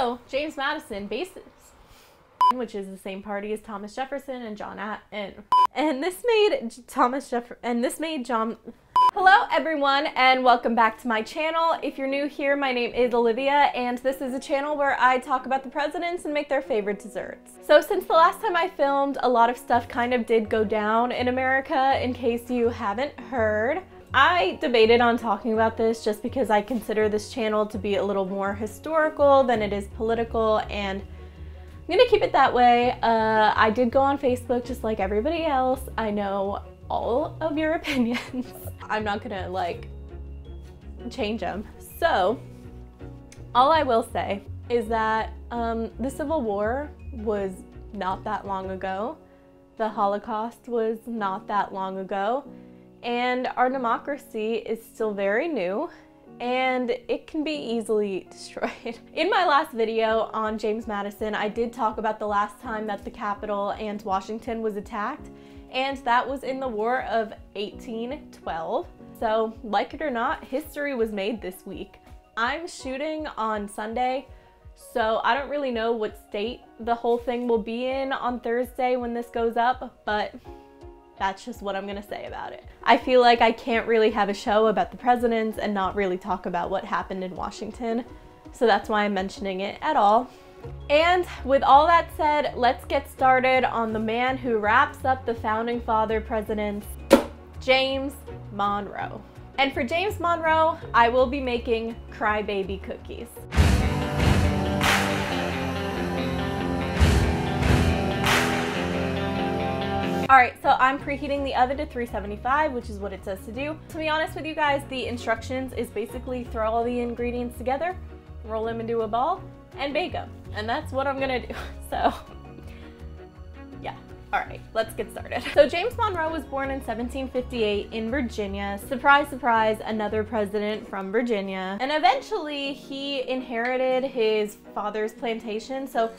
So James Madison bases, which is the same party as Thomas Jefferson and and this made John. Hello everyone and welcome back to my channel. If you're new here, my name is Olivia and this is a channel where I talk about the presidents and make their favorite desserts. So since the last time I filmed, a lot of stuff kind of did go down in America, in case you haven't heard. I debated on talking about this just because I consider this channel to be a little more historical than it is political, and I'm gonna keep it that way. I did go on Facebook just like everybody else. I know all of your opinions. I'm not gonna like change them. So all I will say is that the Civil War was not that long ago. The Holocaust was not that long ago. And our democracy is still very new and it can be easily destroyed. In my last video on James Madison, I did talk about the last time that the Capitol and Washington was attacked, and that was in the War of 1812. So, like it or not, history was made this week. I'm shooting on Sunday, so I don't really know what state the whole thing will be in on Thursday when this goes up, but that's just what I'm gonna say about it. I feel like I can't really have a show about the presidents and not really talk about what happened in Washington, so that's why I'm mentioning it at all. And with all that said, let's get started on the man who wraps up the founding father presidents, James Monroe. And for James Monroe, I will be making crybaby cookies. All right, so I'm preheating the oven to 375, which is what it says to do. To be honest with you guys, the instructions is basically throw all the ingredients together, roll them into a ball, and bake them. And that's what I'm gonna do. So, yeah. All right, let's get started. So James Monroe was born in 1758 in Virginia. Surprise, surprise, another president from Virginia. And eventually he inherited his father's plantation. So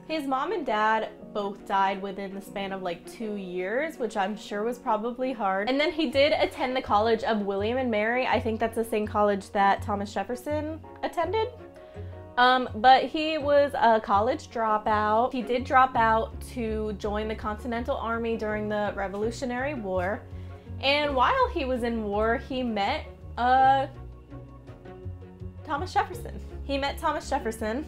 his mom and dad both died within the span of like 2 years, which I'm sure was probably hard. And then he did attend the College of William and Mary. I think that's the same college that Thomas Jefferson attended. But he was a college dropout. He did drop out to join the Continental Army during the Revolutionary War. And while he was in war, he met Thomas Jefferson. He met Thomas Jefferson.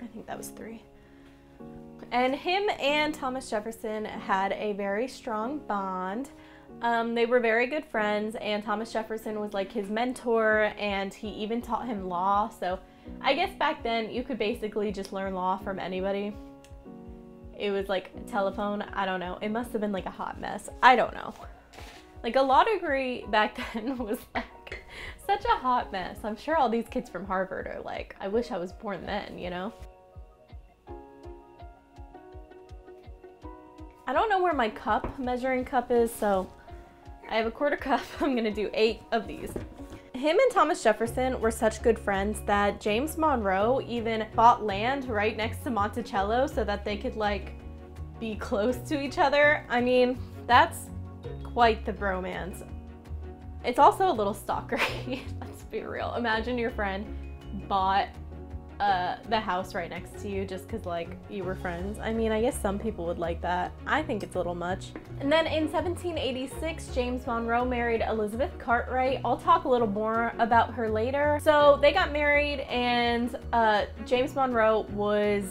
I think that was 3. And him and Thomas Jefferson had a very strong bond. They were very good friends, and Thomas Jefferson was like his mentor, and he even taught him law. So I guess back then you could basically just learn law from anybody. It was like a telephone, I don't know. It must have been like a hot mess. I don't know. Like a law degree back then was like such a hot mess. I'm sure all these kids from Harvard are like, I wish I was born then, you know? I don't know where my measuring cup is, so I have a 1/4 cup. I'm gonna do 8 of these. Him and Thomas Jefferson were such good friends that James Monroe even bought land right next to Monticello so that they could like be close to each other. I mean, that's quite the bromance. It's also a little stalkery, let's be real. Imagine your friend bought the house right next to you just because like you were friends. I mean, I guess some people would like that. I think it's a little much. And then in 1786, James Monroe married Elizabeth Cartwright. I'll talk a little more about her later. So they got married, and James Monroe was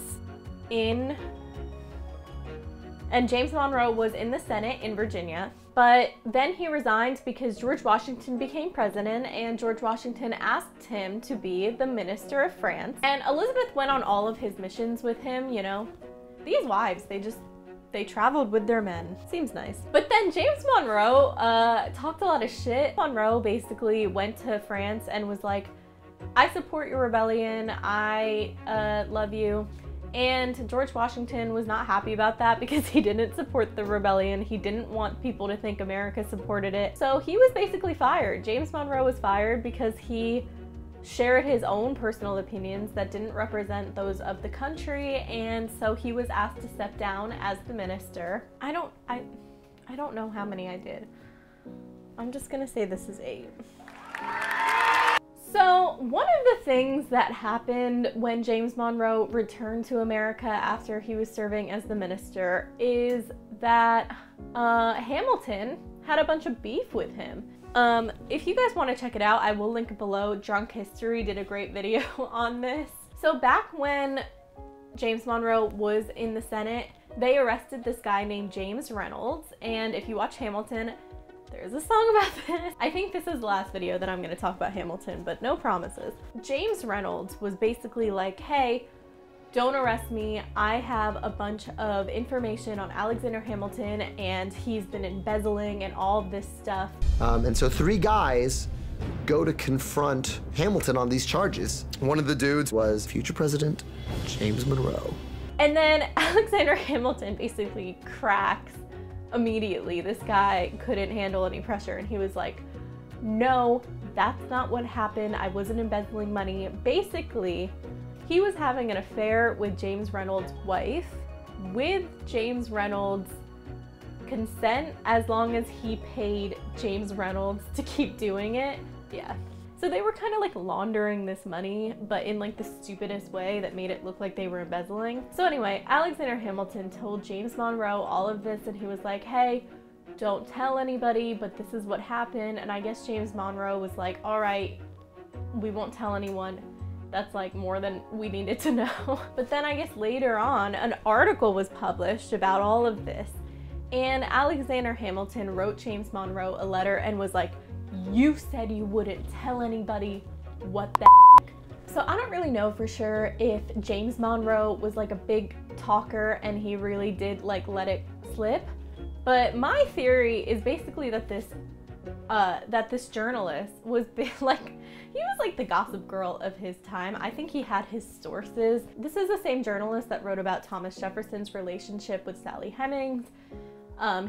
in the Senate in Virginia. But then he resigned because George Washington became president, and George Washington asked him to be the Minister of France. And Elizabeth went on all of his missions with him, you know. These wives, they traveled with their men. Seems nice. But then James Monroe talked a lot of shit. Monroe basically went to France and was like, I support your rebellion, I love you. And George Washington was not happy about that because he didn't support the rebellion. He didn't want people to think America supported it. So he was basically fired. James Monroe was fired because he shared his own personal opinions that didn't represent those of the country, and so he was asked to step down as the minister. I don't know how many I did. I'm just gonna say this is 8. So one of the things that happened when James Monroe returned to America after he was serving as the minister is that Hamilton had a bunch of beef with him. If you guys want to check it out, I will link it below. Drunk History did a great video on this. So back when James Monroe was in the Senate, they arrested this guy named James Reynolds, and if you watch Hamilton, there's a song about this. I think this is the last video that I'm going to talk about Hamilton, but no promises. James Reynolds was basically like, hey, don't arrest me. I have a bunch of information on Alexander Hamilton, and he's been embezzling and all of this stuff. And so 3 guys go to confront Hamilton on these charges. One of the dudes was future President James Monroe. And then Alexander Hamilton basically cracks immediately. This guy couldn't handle any pressure, and he was like, no, that's not what happened. I wasn't embezzling money. Basically, he was having an affair with James Reynolds' wife with James Reynolds' consent, as long as he paid James Reynolds to keep doing it. Yeah. So they were kind of like laundering this money, but in like the stupidest way that made it look like they were embezzling. So anyway, Alexander Hamilton told James Monroe all of this, and he was like, hey, don't tell anybody, but this is what happened. And I guess James Monroe was like, all right, we won't tell anyone. That's like more than we needed to know. But then I guess later on, an article was published about all of this. And Alexander Hamilton wrote James Monroe a letter and was like, you said you wouldn't tell anybody, what the heck? So I don't really know for sure if James Monroe was like a big talker and he really did like let it slip. But my theory is basically that this journalist was like, he was like the Gossip Girl of his time. I think he had his sources. This is the same journalist that wrote about Thomas Jefferson's relationship with Sally Hemings.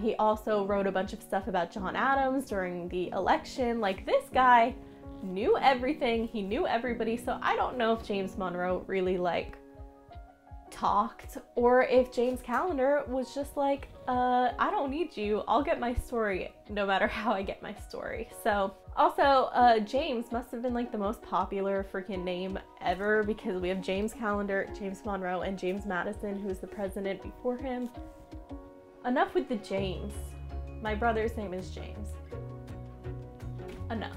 He also wrote a bunch of stuff about John Adams during the election. Like, this guy knew everything. He knew everybody. So I don't know if James Monroe really like talked, or if James Callender was just like, I don't need you. I'll get my story no matter how I get my story. So also, James must have been like the most popular freaking name ever, because we have James Callender, James Monroe, and James Madison, who's the president before him. Enough with the James. My brother's name is James. Enough.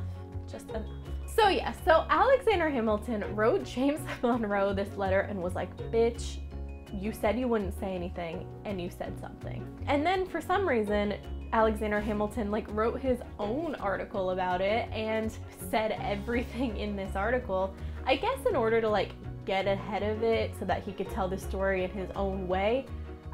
Just enough. So yeah, so Alexander Hamilton wrote James Monroe this letter and was like, bitch, you said you wouldn't say anything, and you said something. And then for some reason, Alexander Hamilton like wrote his own article about it and said everything in this article, I guess in order to like get ahead of it so that he could tell the story in his own way.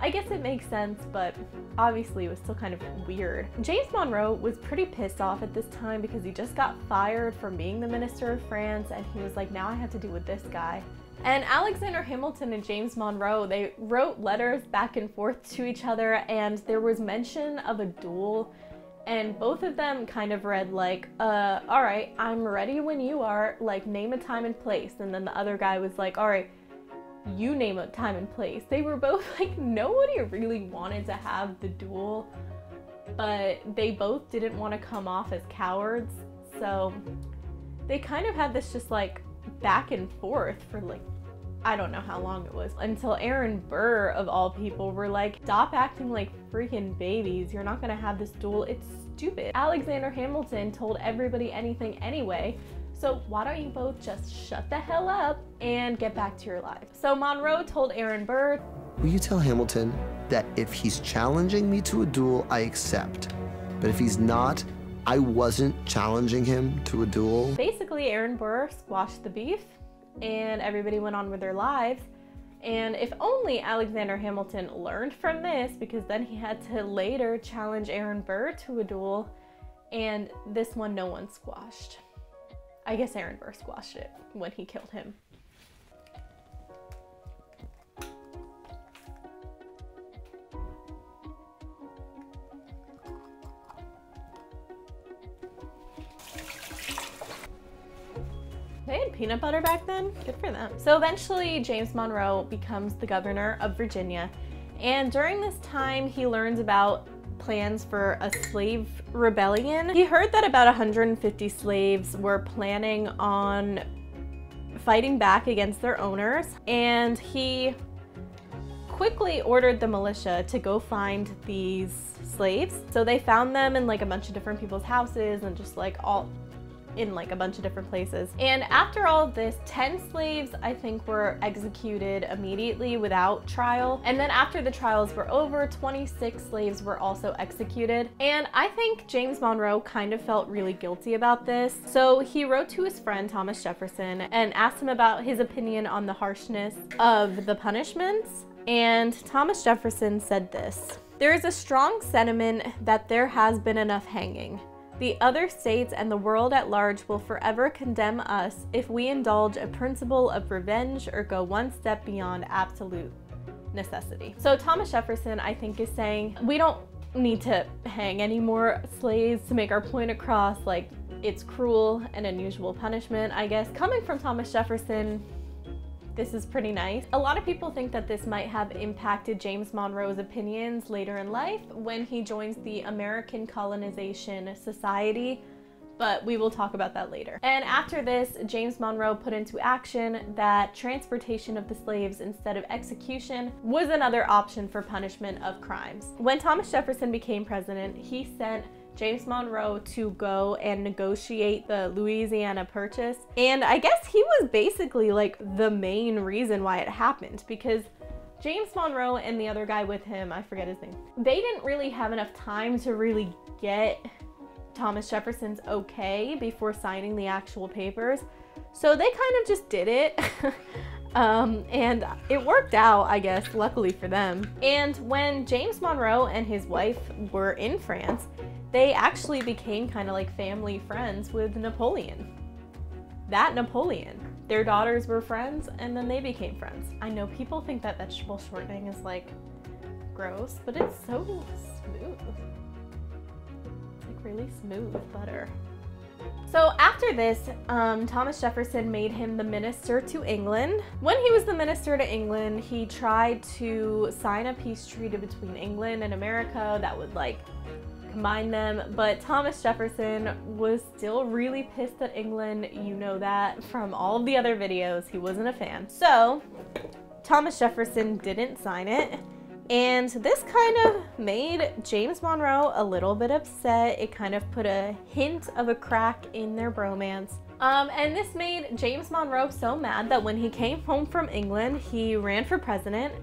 I guess it makes sense, but obviously it was still kind of weird. James Monroe was pretty pissed off at this time because he just got fired from being the Minister of France, and he was like, now I have to deal with this guy. And Alexander Hamilton and James Monroe, they wrote letters back and forth to each other, and there was mention of a duel, and both of them kind of read like, all right, I'm ready when you are, like, name a time and place. And then the other guy was like, all right, you name a time and place. They were both like, nobody really wanted to have the duel, but they both didn't want to come off as cowards. So they kind of had this just like back and forth for like, I don't know how long it was, until Aaron Burr of all people were like, stop acting like freaking babies. You're not gonna have this duel. It's stupid. Alexander Hamilton told everybody anything anyway. So why don't you both just shut the hell up and get back to your lives? So Monroe told Aaron Burr, will you tell Hamilton that if he's challenging me to a duel, I accept. But if he's not, I wasn't challenging him to a duel. Basically, Aaron Burr squashed the beef and everybody went on with their lives. And if only Alexander Hamilton learned from this, because then he had to later challenge Aaron Burr to a duel, and this one no one squashed. I guess Aaron Burr squashed it when he killed him. They had peanut butter back then? Good for them. So eventually James Monroe becomes the governor of Virginia, and during this time he learns about plans for a slave rebellion. He heard that about 150 slaves were planning on fighting back against their owners, and he quickly ordered the militia to go find these slaves. So they found them in like a bunch of different people's houses and just like all in like a bunch of different places. And after all of this, 10 slaves I think were executed immediately without trial. And then after the trials were over, 26 slaves were also executed. And I think James Monroe kind of felt really guilty about this. So he wrote to his friend Thomas Jefferson and asked him about his opinion on the harshness of the punishments. And Thomas Jefferson said this: "There is a strong sentiment that there has been enough hanging. The other states and the world at large will forever condemn us if we indulge a principle of revenge or go one step beyond absolute necessity." So Thomas Jefferson, I think, is saying we don't need to hang any more slaves to make our point across. Like, it's cruel and unusual punishment, I guess. Coming from Thomas Jefferson, this is pretty nice. A lot of people think that this might have impacted James Monroe's opinions later in life when he joins the American Colonization Society, but we will talk about that later. And after this, James Monroe put into action that transportation of the slaves instead of execution was another option for punishment of crimes. When Thomas Jefferson became president, he sent James Monroe to go and negotiate the Louisiana Purchase. And I guess he was basically like the main reason why it happened, because James Monroe and the other guy with him, I forget his name, they didn't really have enough time to really get Thomas Jefferson's okay before signing the actual papers. So they kind of just did it. And it worked out, I guess, luckily for them. And when James Monroe and his wife were in France, they actually became kind of like family friends with Napoleon. That Napoleon. Their daughters were friends, and then they became friends. I know people think that vegetable shortening is like gross, but it's so smooth. It's like really smooth butter. So after this, Thomas Jefferson made him the minister to England. When he was the minister to England, he tried to sign a peace treaty between England and America that would like combine them, but Thomas Jefferson was still really pissed at England. You know that from all of the other videos. He wasn't a fan. So Thomas Jefferson didn't sign it, and this kind of made James Monroe a little bit upset. It kind of put a hint of a crack in their bromance. And this made James Monroe so mad that when he came home from England, he ran for president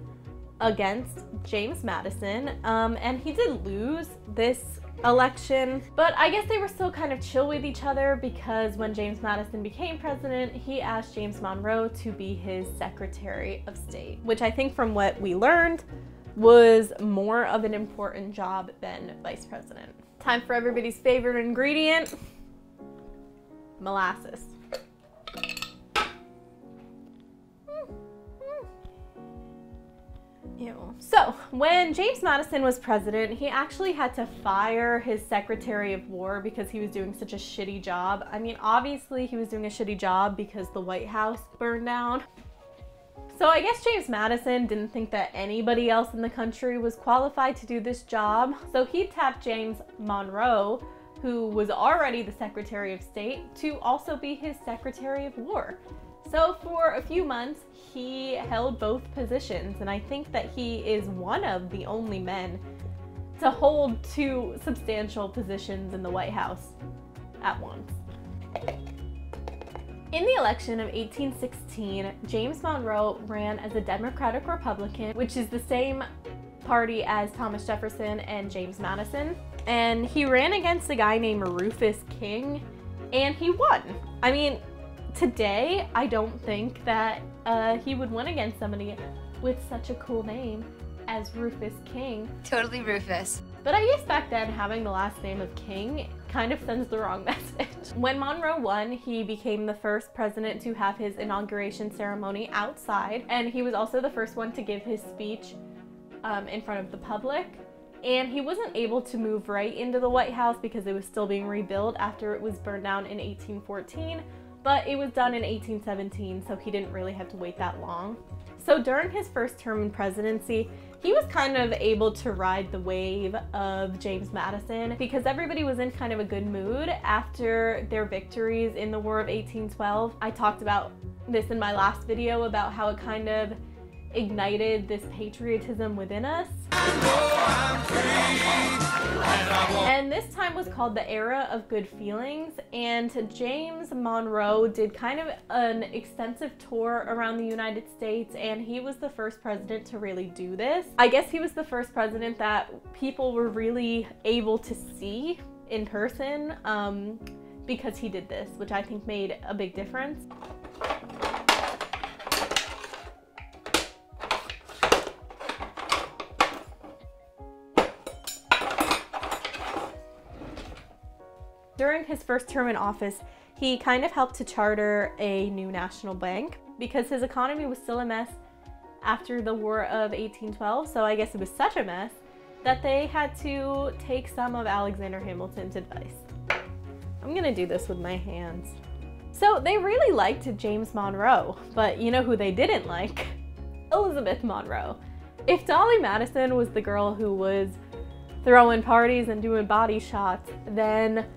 against James Madison, and he did lose this election, but I guess they were still kind of chill with each other, because when James Madison became president, he asked James Monroe to be his Secretary of State, which I think from what we learned was more of an important job than vice president. Time for everybody's favorite ingredient, molasses. Ew. So when James Madison was president, he actually had to fire his Secretary of War because he was doing such a shitty job. I mean, obviously he was doing a shitty job because the White House burned down. So I guess James Madison didn't think that anybody else in the country was qualified to do this job. So he tapped James Monroe, who was already the Secretary of State, to also be his Secretary of War. So for a few months, he held both positions, and I think that he is one of the only men to hold two substantial positions in the White House at once. In the election of 1816, James Monroe ran as a Democratic Republican, which is the same party as Thomas Jefferson and James Madison, and he ran against a guy named Rufus King, and he won. I mean, today, I don't think that he would win against somebody with such a cool name as Rufus King. Totally Rufus. But I guess back then, having the last name of King kind of sends the wrong message. When Monroe won, he became the first president to have his inauguration ceremony outside, and he was also the first one to give his speech in front of the public. And he wasn't able to move right into the White House because it was still being rebuilt after it was burned down in 1814. But it was done in 1817, so he didn't really have to wait that long. So during his first term in presidency, He was kind of able to ride the wave of James Madison because everybody was in kind of a good mood after their victories in the War of 1812. I talked about this in my last video about how it kind of ignited this patriotism within us. And this time was called the Era of Good Feelings, and James Monroe did kind of an extensive tour around the United States, and he was the first president to really do this. I guess he was the first president that people were really able to see in person because he did this, which I think made a big difference. During his first term in office, he kind of helped to charter a new national bank because his economy was still a mess after the War of 1812. So I guess it was such a mess that they had to take some of Alexander Hamilton's advice. I'm gonna do this with my hands. So they really liked James Monroe, but you know who they didn't like? Elizabeth Monroe. If Dolly Madison was the girl who was throwing parties and doing body shots, then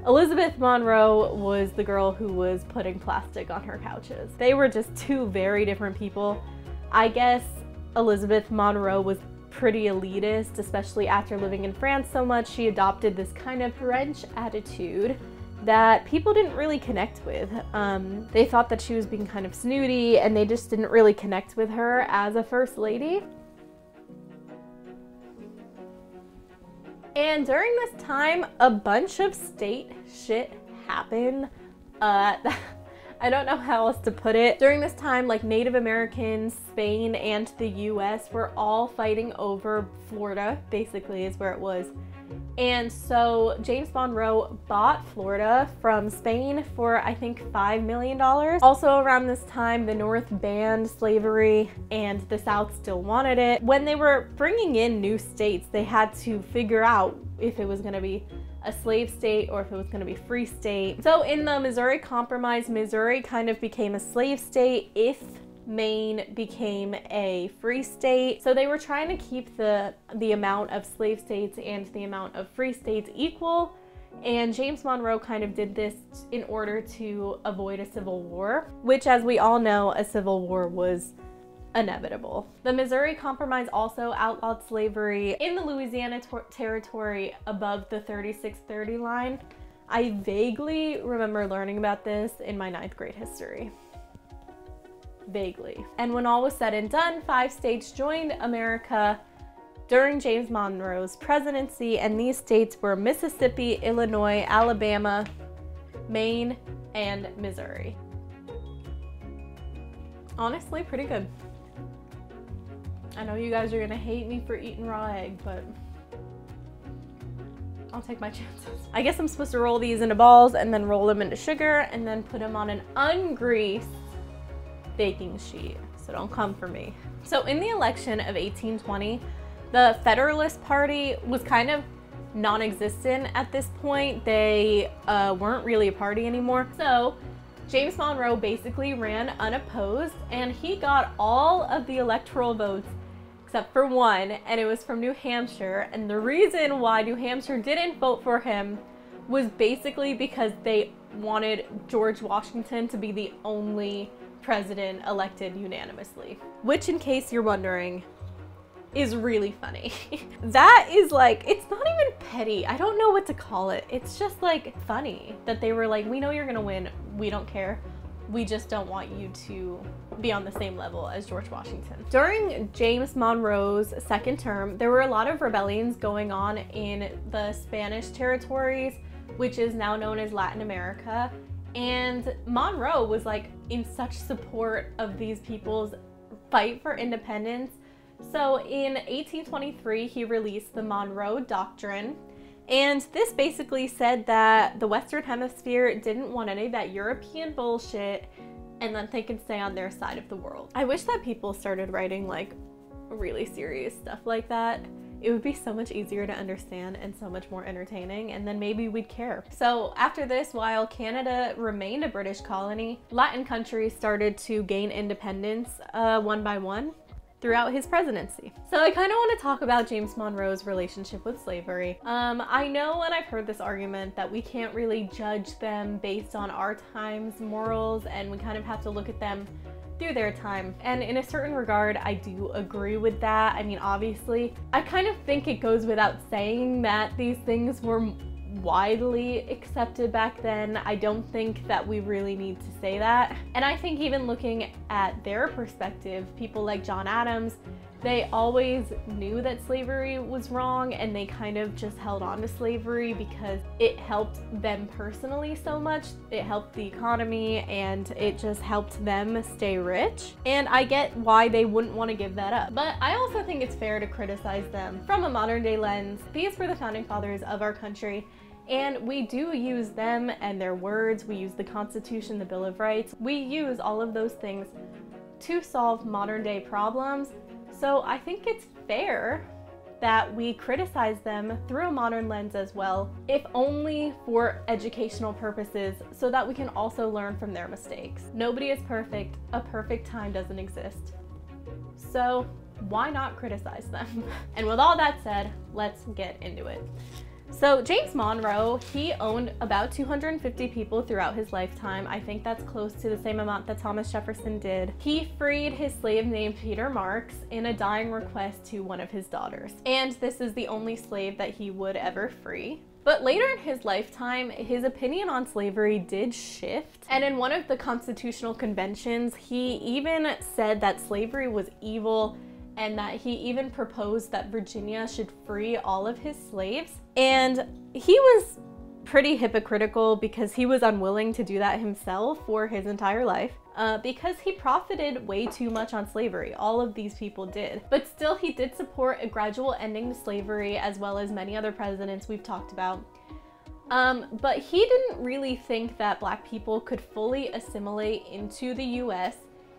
Elizabeth Monroe was the girl who was putting plastic on her couches. They were just two very different people. I guess Elizabeth Monroe was pretty elitist, especially after living in France so much. She adopted this kind of French attitude that people didn't really connect with. They thought that she was being kind of snooty, and they just didn't really connect with her as a first lady. And during this time, a bunch of state shit happened. I don't know how else to put it. During this time, like Native Americans, Spain, and the US were all fighting over Florida, basically is where it was. And so James Monroe bought Florida from Spain for, I think, $5 million. Also around this time, the North banned slavery and the South still wanted it. When they were bringing in new states, they had to figure out if it was gonna be a slave state or if it was gonna be free state. So in the Missouri Compromise, Missouri kind of became a slave state if Maine became a free state. So they were trying to keep the amount of slave states and the amount of free states equal. And James Monroe kind of did this in order to avoid a civil war, which, as we all know, a civil war was inevitable. The Missouri Compromise also outlawed slavery in the Louisiana territory above the 3630 line. I vaguely remember learning about this in my 9th grade history. Vaguely. And when all was said and done, 5 states joined America during James Monroe's presidency, and these states were Mississippi, Illinois, Alabama, Maine, and Missouri. Honestly, pretty good. I know you guys are gonna hate me for eating raw egg, but I'll take my chances. I guess I'm supposed to roll these into balls and then roll them into sugar and then put them on an ungreased baking sheet, so don't come for me. So in the election of 1820, the Federalist Party was kind of non-existent at this point. They weren't really a party anymore. So James Monroe basically ran unopposed, and he got all of the electoral votes except for one, and it was from New Hampshire. And the reason why New Hampshire didn't vote for him was basically because they wanted George Washington to be the only president elected unanimously, which, in case you're wondering, is really funny. That is like, it's not even petty. I don't know what to call it. It's just like funny that they were like, we know you're gonna win. We don't care. We just don't want you to be on the same level as George Washington. During James Monroe's second term, there were a lot of rebellions going on in the Spanish territories, which is now known as Latin America. And Monroe was like in such support of these people's fight for independence. So in 1823, he released the Monroe Doctrine. And this basically said that the Western Hemisphere didn't want any of that European bullshit, and that they could stay on their side of the world. I wish that people started writing like really serious stuff like that. It would be so much easier to understand and so much more entertaining, and then maybe we'd care. So after this, while Canada remained a British colony, Latin countries started to gain independence one by one. throughout his presidency. So I kind of want to talk about James Monroe's relationship with slavery. I know, and I've heard this argument, that we can't really judge them based on our time's morals, and we kind of have to look at them through their time. And in a certain regard, I do agree with that. I mean, obviously, I kind of think it goes without saying that these things were widely accepted back then. I don't think that we really need to say that. And I think even looking at their perspective, people like John Adams, they always knew that slavery was wrong, and they kind of just held on to slavery because it helped them personally so much. It helped the economy, and it just helped them stay rich. And I get why they wouldn't want to give that up. But I also think it's fair to criticize them from a modern day lens. These were the founding fathers of our country, and we do use them and their words. We use the Constitution, the Bill of Rights. We use all of those things to solve modern day problems. So I think it's fair that we criticize them through a modern lens as well, if only for educational purposes, so that we can also learn from their mistakes. Nobody is perfect. A perfect time doesn't exist. So why not criticize them? And with all that said, let's get into it. So James Monroe, he owned about 250 people throughout his lifetime. I think that's close to the same amount that Thomas Jefferson did. He freed his slave named Peter Marks in a dying request to one of his daughters. And this is the only slave that he would ever free. But later in his lifetime, his opinion on slavery did shift. And in one of the constitutional conventions, he even said that slavery was evil, and that he even proposed that Virginia should free all of his slaves. And he was pretty hypocritical because he was unwilling to do that himself for his entire life, because he profited way too much on slavery. All of these people did. But still, he did support a gradual ending to slavery, as well as many other presidents we've talked about. But he didn't really think that Black people could fully assimilate into the US.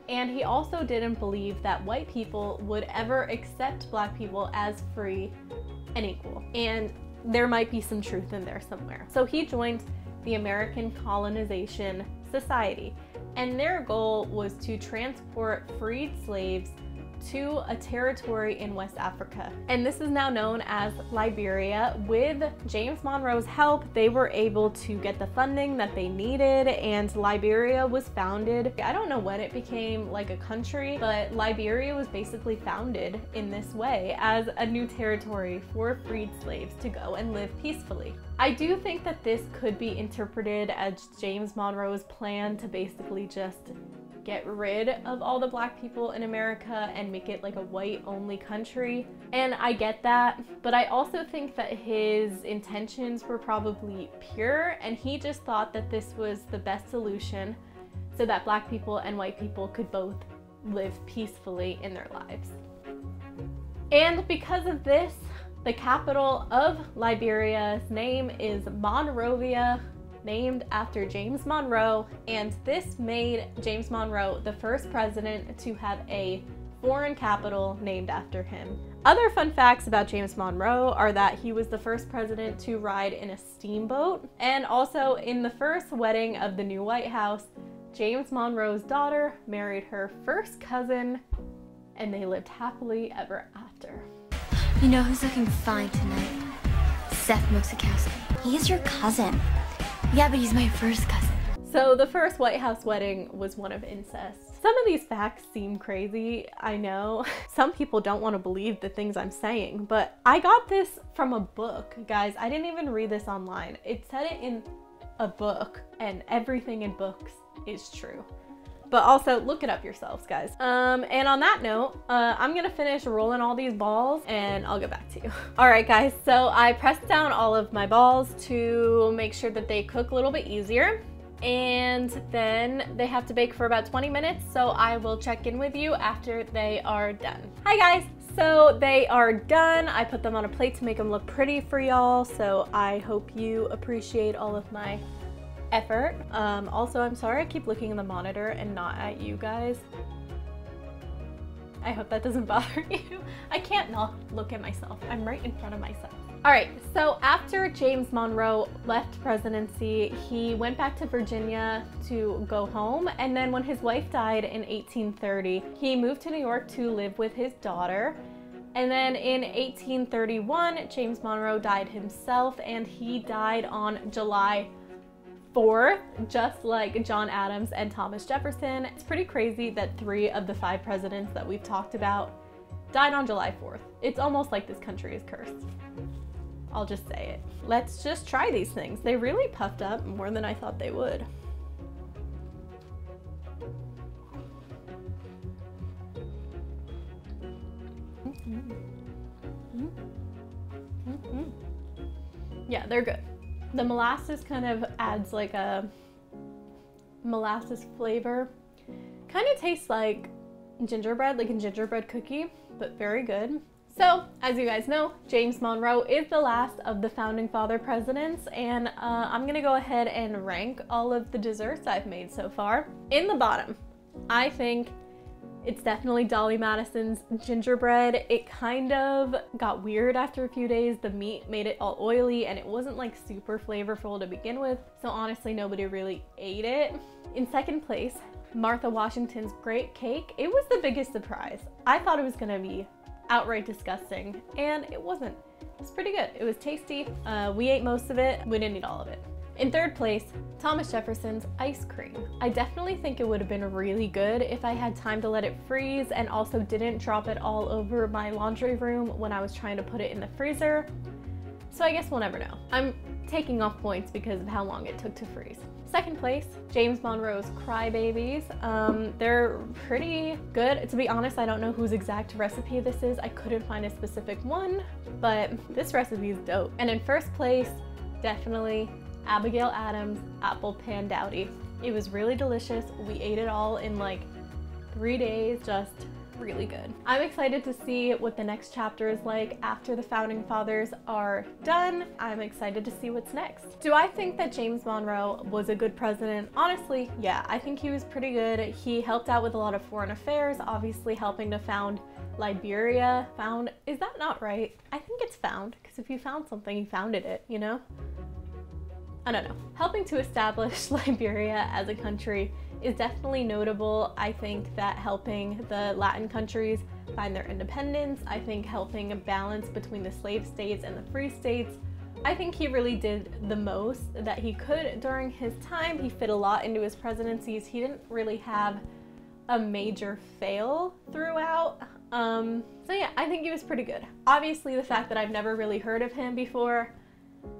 And he also didn't believe that white people would ever accept Black people as free and equal. And there might be some truth in there somewhere. So he joined the American Colonization Society, and their goal was to transport freed slaves to a territory in West Africa. And this is now known as Liberia. With James Monroe's help, they were able to get the funding that they needed, and Liberia was founded. I don't know when it became like a country, but Liberia was basically founded in this way as a new territory for freed slaves to go and live peacefully. I do think that this could be interpreted as James Monroe's plan to basically just get rid of all the Black people in America and make it like a white-only country. And I get that, but I also think that his intentions were probably pure, and he just thought that this was the best solution so that Black people and white people could both live peacefully in their lives. And because of this, the capital of Liberia's name is Monrovia, named after James Monroe, and this made James Monroe the first president to have a foreign capital named after him. Other fun facts about James Monroe are that he was the first president to ride in a steamboat, and also in the first wedding of the new White House, James Monroe's daughter married her first cousin, and they lived happily ever after. You know who's looking fine tonight? Seth Mosikowski. He's your cousin. Yeah, but he's my first cousin. So the first White House wedding was one of incest. Some of these facts seem crazy, I know. Some people don't want to believe the things I'm saying, but I got this from a book, guys. I didn't even read this online. It said it in a book, and everything in books is true. But also, look it up yourselves, guys. And on that note, I'm gonna finish rolling all these balls and I'll get back to you. All right, guys, so I pressed down all of my balls to make sure that they cook a little bit easier. And then they have to bake for about 20 minutes, so I will check in with you after they are done. Hi, guys. So they are done. I put them on a plate to make them look pretty for y'all, so I hope you appreciate all of my effort. Also, I'm sorry I keep looking in the monitor and not at you guys. I hope that doesn't bother you. I can't not look at myself. I'm right in front of myself. All right, so after James Monroe left presidency, he went back to Virginia to go home. And then when his wife died in 1830, he moved to New York to live with his daughter. And then in 1831, James Monroe died himself, and he died on July 4th, just like John Adams and Thomas Jefferson. It's pretty crazy that 3 of the 5 presidents that we've talked about died on July 4th. It's almost like this country is cursed. I'll just say it. Let's just try these things. They really puffed up more than I thought they would. Yeah, they're good. The molasses kind of adds like a molasses flavor. Kind of tastes like gingerbread, like a gingerbread cookie, but very good. So, as you guys know, James Monroe is the last of the founding father presidents, and I'm gonna go ahead and rank all of the desserts I've made so far. In the bottom, I think it's definitely Dolly Madison's gingerbread. It kind of got weird after a few days. The meat made it all oily, and it wasn't like super flavorful to begin with, so honestly nobody really ate it. In second place, Martha Washington's great cake. It was the biggest surprise. I thought it was gonna be outright disgusting, and it wasn't. It was pretty good. It was tasty. We ate most of it. We didn't eat all of it. In third place, Thomas Jefferson's ice cream. I definitely think it would have been really good if I had time to let it freeze and also didn't drop it all over my laundry room when I was trying to put it in the freezer. So I guess we'll never know. I'm taking off points because of how long it took to freeze. Second place, James Monroe's Crybabies. They're pretty good. To be honest, I don't know whose exact recipe this is. I couldn't find a specific one, but this recipe is dope. And in first place, definitely Abigail Adams' Apple Pan Dowdy. It was really delicious. We ate it all in like 3 days, just really good. I'm excited to see what the next chapter is like after the founding fathers are done. I'm excited to see what's next. Do I think that James Monroe was a good president? Honestly, yeah, I think he was pretty good. He helped out with a lot of foreign affairs, obviously helping to found Liberia. Found, is that not right? I think it's found, because if you found something, you founded it, you know? I don't know. Helping to establish Liberia as a country is definitely notable. I think that helping the Latin countries find their independence, I think helping a balance between the slave states and the free states, I think he really did the most that he could during his time. He fit a lot into his presidencies. He didn't really have a major fail throughout. So yeah, I think he was pretty good. Obviously, the fact that I've never really heard of him before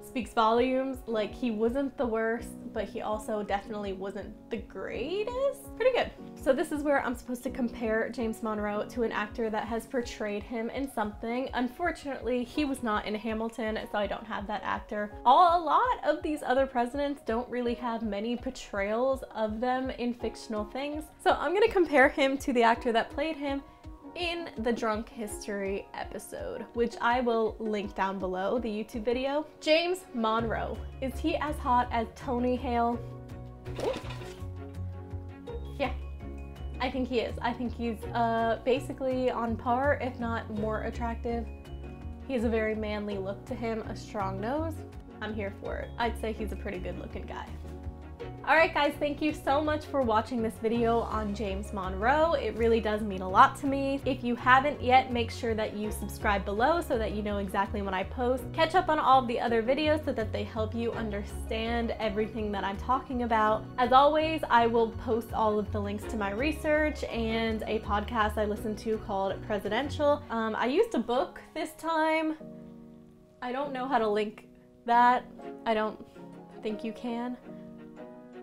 speaks volumes. Like, he wasn't the worst, but he also definitely wasn't the greatest. Pretty good. So this is where I'm supposed to compare James Monroe to an actor that has portrayed him in something. Unfortunately, he was not in Hamilton, so I don't have that actor. A lot of these other presidents don't really have many portrayals of them in fictional things. So I'm gonna compare him to the actor that played him in the Drunk History episode, which I will link down below, the YouTube video. James Monroe. Is he as hot as Tony Hale? Ooh. Yeah, I think he is. I think he's basically on par, if not more attractive. He has a very manly look to him, a strong nose. I'm here for it. I'd say he's a pretty good looking guy. Alright guys, thank you so much for watching this video on James Monroe. It really does mean a lot to me. If you haven't yet, make sure that you subscribe below so that you know exactly when I post. Catch up on all of the other videos so that they help you understand everything that I'm talking about. As always, I will post all of the links to my research and a podcast I listen to called Presidential. I used a book this time. I don't know how to link that. I don't think you can.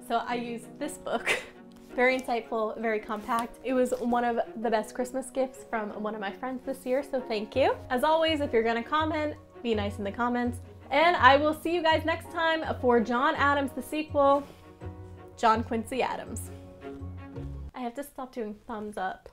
So I used this book. Very insightful, very compact. It was one of the best Christmas gifts from one of my friends this year, so thank you. As always, if you're gonna comment, be nice in the comments. And I will see you guys next time for John Adams, the sequel, John Quincy Adams. I have to stop doing thumbs up.